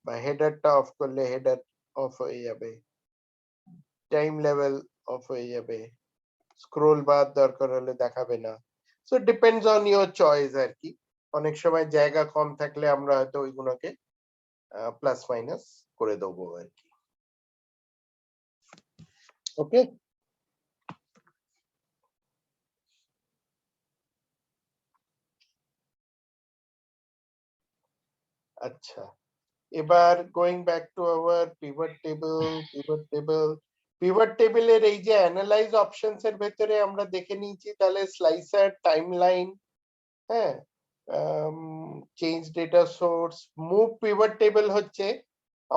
বা হেডারটা অফ করলে হেডার অফ হয়ে যাবে, টাইম লেভেল অফ হয়ে যাবে, স্ক্রোল বার দরকার হলে দেখাবে না। So depends on your choice আর কি। অনেক সময় জায়গা কম থাকলে আমরা হয়তো ওইগুলোকে প্লাস মাইনাস করে দেবো আর কি। ওকে, আচ্ছা, এবার going back to our pivot table. Pivot টেবিলের এই যে অ্যানালাইজ অপশনস এর ভেতরে আমরা দেখে নিয়েছি তাহলে স্লাইসার, টাইমলাইন, হ্যাঁ, change data source, move pivot table হচ্ছে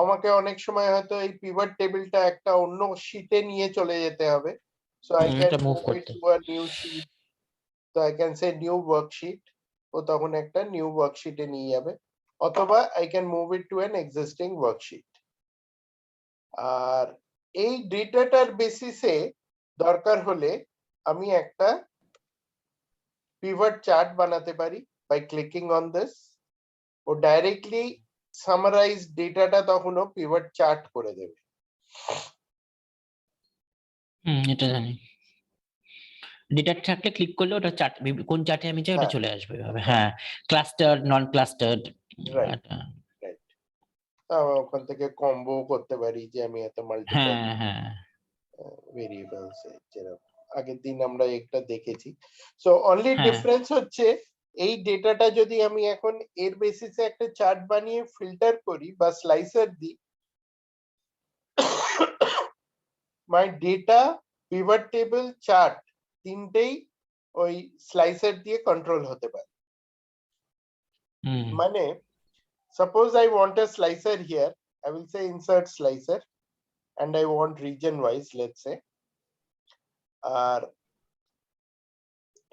আমাকে অনেক সময় হয়তো এই পিভট টেবিলটা একটা অন্য শীটে নিয়ে চলে যেতে হবে। So I can move it to a new sheet. তো I can say new worksheet, ও তখন একটা নিউ ওয়ার্কশিটে নিয়ে যাবে, অথবা I can move it to an existing worksheet. আর এই ডেটাটার বেসিসে দরকার হলে আমি একটা পিভট চার্ট বানাতে পারি বাই ক্লিকিং অন দিস। ও ডাইরেক্টলি সামারাইজ ডেটাটা তখনও পিভট চার্ট করে দেবে। এটা জানি। ডেটা থাকলে ক্লিক করলে ওটা চার্ট, কোন চার্টে আমি চাই ওটা হ্যাঁ। চলে আসবে এভাবে। হ্যাঁ, ক্লাস্টার, নন ক্লাস্টার্ড। Right, right. ওখান থেকে কম্বো করতে পারি যে আমি এত মাল্টিপল হ্যাঁ হ্যাঁ ভেরিয়েবলস যেরকম আগের দিন আমরা একটা দেখেছি। সো অনলি হ্যাঁ। ডিফারেন্স হচ্ছে এই ডেটাটা যদি আমি এখন এর বেসিসে একটা চার্ট বানিয়ে ফিল্টার করি বা স্লাইসার দিই, মাই ডেটা, পিভট টেবিল, চার্ট তিনটেই ওই স্লাইসার দিয়ে কন্ট্রোল হতে পারে। হুম মানে suppose I want a slicer here, I will say insert slicer and I want region wise, let's say, আর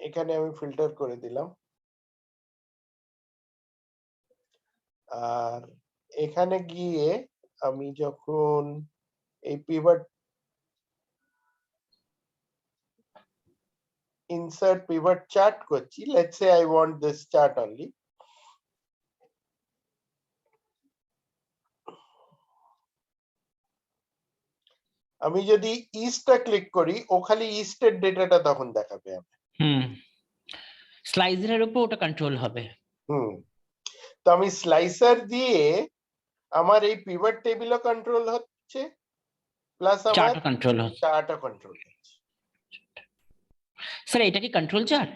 এখানে আমি ফিল্টার করে দিলাম, আর এখানে গিয়ে আমি যখন এই পিভট insert pivot chart করছি, let's say I want this chart only, আমি যদি ইস্টটা ক্লিক করি ও খালি ইস্টের ডেটাটা তখন দেখাবে আমি। হুম স্লাইসারের উপর ওটা কন্ট্রোল হবে। তো আমি স্লাইসার দিয়ে আমার এই পিভট টেবিলও কন্ট্রোল হচ্ছে, প্লাস আমার চার্টও কন্ট্রোল হচ্ছে। চার্টও কন্ট্রোল হচ্ছে। স্যার এটা কি কন্ট্রোল চার্ট?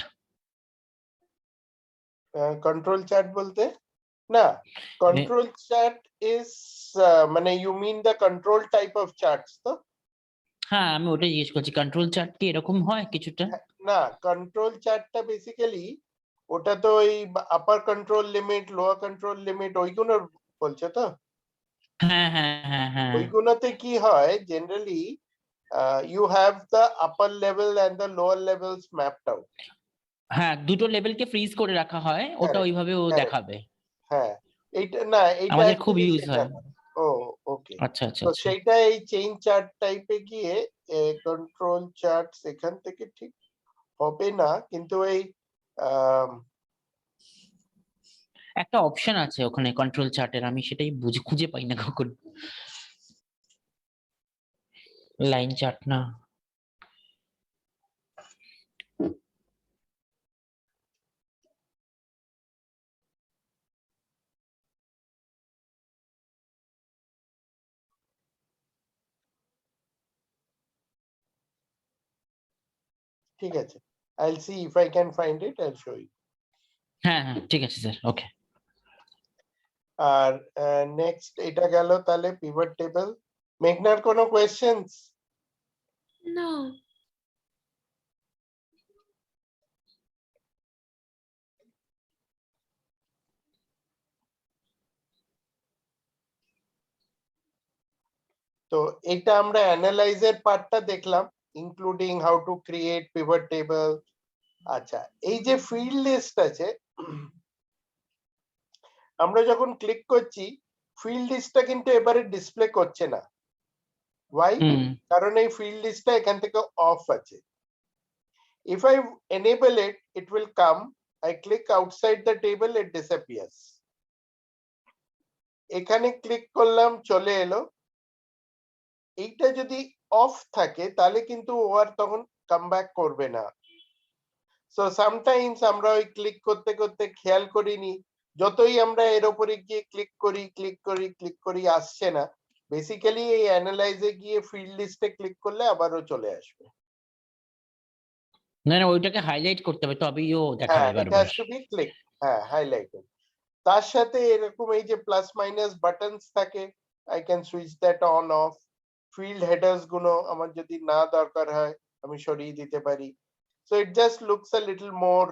কন্ট্রোল চার্ট বলতে না, কন্ট্রোল চার্ট ইজ মানে you mean the control type of charts তো? হ্যাঁ আমি ওটাই জিজ্ঞেস করছি, কন্ট্রোল চার্ট কি এরকম হয় কিছুটা? না, কন্ট্রোল চার্টটা বেসিক্যালি ওটা তো ওই upper control limit, lower control limit ওইগুলো বলছে তো? হ্যাঁ হ্যাঁ হ্যাঁ হ্যাঁ। ওইগুলোতে কি হয় generally you have the upper level and the lower levels mapped out. হ্যাঁ দুটো লেভেলকে ফ্রিজ করে রাখা হয়, ওটা Correct, ওইভাবে ও correct. দেখাবে। হ্যাঁ, এইটা না, এইটা আমাদের খুব actually ইউজ সেটা হয়। না। ও ওকে, আচ্ছা আচ্ছা তো আচ্ছা। সেইটা এই চেইন চার্ট টাইপে গিয়ে কন্ট্রোল চার্ট এখান থেকে ঠিক হবে না, কিন্তু এই একটা অপশন আছে ওখানে কন্ট্রোল চার্টের, আমি সেটাই খুঁজে পাই না কখন। লাইন চার্ট না? ঠিক আছে, I'll see if I can find it, I'll show you. হ্যাঁ হ্যাঁ ঠিক আছে স্যার, ওকে। আর নেক্সট এটা গেল তাহলে পিভট টেবিল। মেঘনার কোনো কোয়েশ্চেনস? No. তো এটা আমরা অ্যানালাইজের পার্টটা দেখলাম, including how to create pivot table. আচ্ছা, এই যে ফিল্ড লিস্ট আছে, আমরা যখন ক্লিক করছি ফিল্ড লিস্টটা কিন্তু এবারে ডিসপ্লে করছে না। ওয়াই? কারণ এই ফিল্ড লিস্টটা এখান থেকে অফ আছে। If I enable it, it will come. I click outside the table, it disappears. এখানে ক্লিক করলাম, চলে এলো। এইটা যদি অফ থাকে তাহলে কিন্তু ও আর তখন কাম ব্যাক করবে না। সো সামটাইমস আমরা ওই ক্লিক করতে করতে খেয়াল করিনি, যতই আমরা এর উপরে গিয়ে ক্লিক করি আসছে না। বেসিক্যালি এই অ্যানালাইজে গিয়ে ফিল্ড লিস্টে ক্লিক করলে আবারও চলে আসবে। না না, ওইটাকে হাইলাইট করতে হবে তবেই ও দেখাবে হ্যাঁ, it বারবার। has to be clicked, হ্যাঁ হাইলাইটেড। তার সাথে এরকম এই যে প্লাস মাইনাস বাটনস থাকে, I can switch that on of. Field headers গুলো আমার যদি না দরকার হয় আমি সরিয়ে দিতে পারি। So it just looks a little more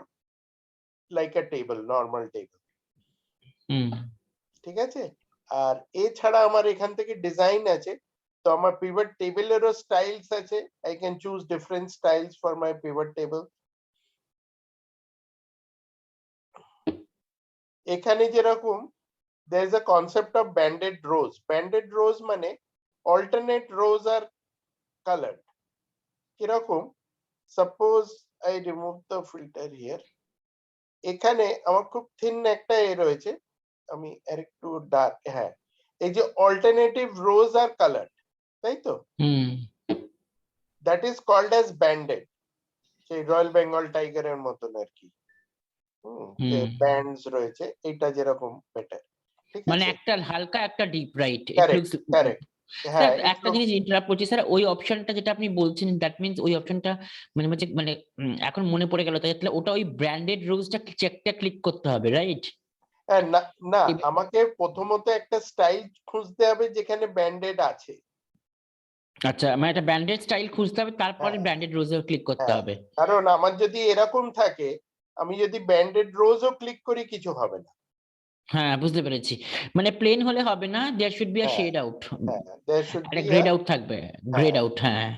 like a table, normal table. ঠিক আছে? আর এছাড়া আমার এখান থেকে ডিজাইন আছে, তো আমার পিভট টেবিলেরও স্টাইলস আছে, I can choose different styles for my pivot table. এখানে যেরকম there is a concept of banded rows. Banded rows মানে alternate rows are colored. কিরকম? Suppose I remove the filter here. এখানে আমার খুব থিন একটা এ রয়েছে, আমি আরেকটু ডার্ক, হ্যাঁ, এই যে alternative rows are colored. তাই তো? Hmm that is called as banded, সেই রয়্যাল বেঙ্গল টাইগারের মতন আর কি। যে হুম ব্যান্ডস রয়েছে, এটা যেরকম বেটার। ঠিক মানে আছে, একটা হালকা একটা ডিপ রাইট, ইট কারেক্ট লুকস। কারেক্ট। স্যার হ্যাঁ, একটা জিনিস ইন্টারাপ্ট করছি স্যার, ওই অপশনটা যেটা আপনি বলছেন দ্যাট মিন্স ওই অপশনটা মানে মানে এখন মনে পড়ে গেল, তাই তাহলে ওটা ওই ব্র্যান্ডেড রোজটা চেকটা ক্লিক করতে হবে, রাইট? হ্যাঁ, না না, আমাকে প্রথমত একটা স্টাইল খুঁজতে হবে যেখানে ব্যান্ডেড আছে। আচ্ছা, মানে একটা ব্র্যান্ডেড স্টাইল খুঁজতে হবে, তারপরে হ্যাঁ, ব্র্যান্ডেড রোজে ক্লিক করতে হ্যাঁ, হবে। কারণ আমার যদি এরকম থাকে, আমি যদি ব্যান্ডেড রোজও ক্লিক করি কিছু হবে না। হ্যাঁ বুঝতে পেরেছি, মানে প্লেন হলে হবে না, দেয়ার শুড বি আ হ্যাঁ শেড আউট, হ্যাঁ, there should একটা be গ্রেড a, আউট থাকবে, গ্রেড হ্যাঁ। আউট, হ্যাঁ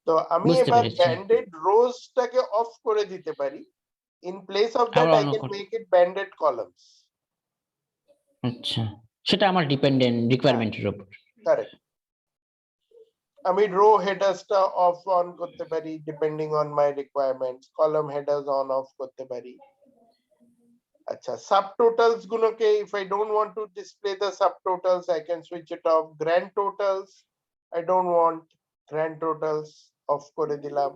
তো আমি বুঝতে এবার পেরেছি। ব্যান্ডেড রোজটাকে অফ করে দিতে পারি। ইন প্লেস অফ দ্যাট আবার আই অন্য ক্যান করে, মেক ইট ব্যান্ডেড কলামস। আচ্ছা সেটা আমার ডিপেন্ডেন্ট রিকোয়ারমেন্টের উপর। কারেক্ট। আমি রো হেডার্সটা অফ অন করতে পারি depending on my requirements, column headers on of করতে পারি। আচ্ছা, সাবটোটালস গুলোকে if I don't want to display the subtotals I can switch it off. Grand totals I don't want, grand totals off করে দিলাম।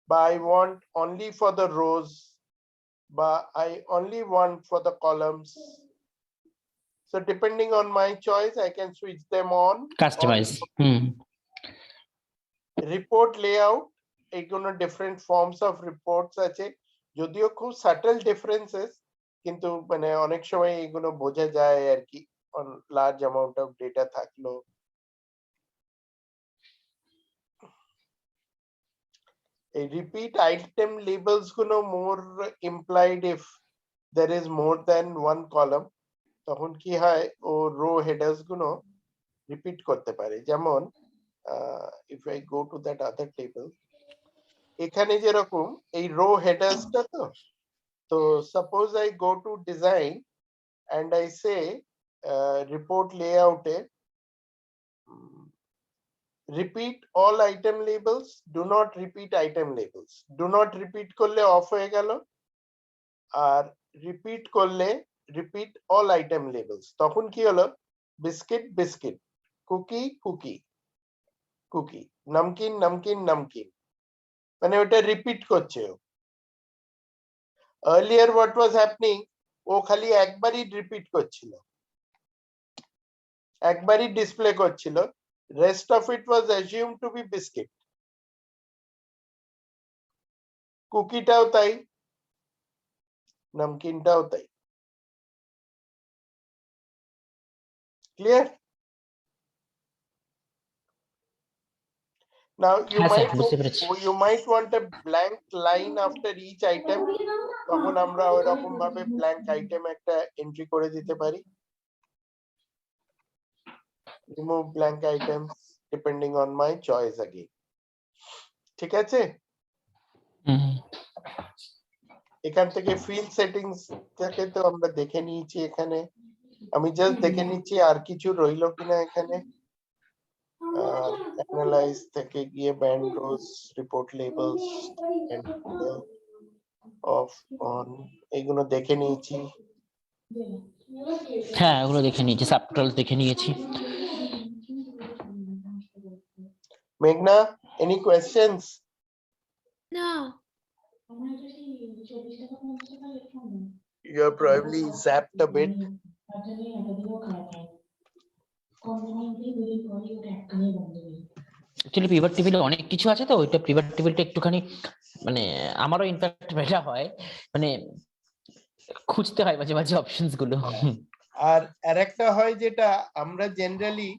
বা I want only for the rows, বা I only want for the columns. So depending on my choice I can switch them on. Customize, hmm report layout, এইগুলো different forms of reports আছে, যদিও খুব subtle differences, কিন্তু মানে অনেক সময় এগুলো বোঝা যায় আর কি, লার্জ অ্যামাউন্ট অফ ডেটা থাকলো। এই রিপিট আইটেম লেবেলস গুলো more implied if there is more than one column, তখন কি হয়, ও রো হেডার্স গুলো রিপিট করতে পারে। যেমন if I go to that other table, এখানে যেরকম এই রো হেডার্সটা, তো suppose I go to design and I say report layout A repeat all item labels, do not repeat item labels, do not repeat করলে অফ হয়ে গেল, আর repeat করলে repeat all item labels, তখন কি হলো, biscuit biscuit, cookie cookie cookie, namkeen namkeen namkeen, মানে ওটা রিপিট করছে। earlier what was happening, ও খালি একবারই রিপিট করছিল, একবারই ডিসপ্লে করছিল, rest of it was assumed to be biscuit. কুকিটাও তাই, নমকিনটাও তাই। Clear? Now হ্যাঁ স্যার বুঝতে পেরেছি। you might want a blank line after each item, তখন আমরা ওইরকম ভাবে blank item একটা এন্ট্রি করে দিতে পারি। remove blank items depending on my choice again. ঠিক আছে, হুম এখান থেকে ফিল্ড সেটিংস থেকে তো আমরা দেখে নিয়েছি, এখানে আমি জাস্ট দেখে নিচ্ছি আর কিছু রইলো কিনা এখানে। অ্যানালাইজ থেকে গিয়ে band rose, report labels, of on, এগুলো দেখে নিয়েছি। হ্যাঁ ওগুলো দেখে নিয়েছি, সাবটোটালস দেখে নিয়েছি। মেঘনা, any questions? না, You are probably zapped a bit. Actually pivot টেবিলে অনেক কিছু আছে, তো ওইটা পিভট টেবিলটা একটুখানি মানে আমারও ইনফ্যাক্ট ভেজা হয়, মানে খুঁজতে হয় মাঝে মাঝে অপশনস গুলো। আর আরেকটা হয় যেটা আমরা জেনারেলি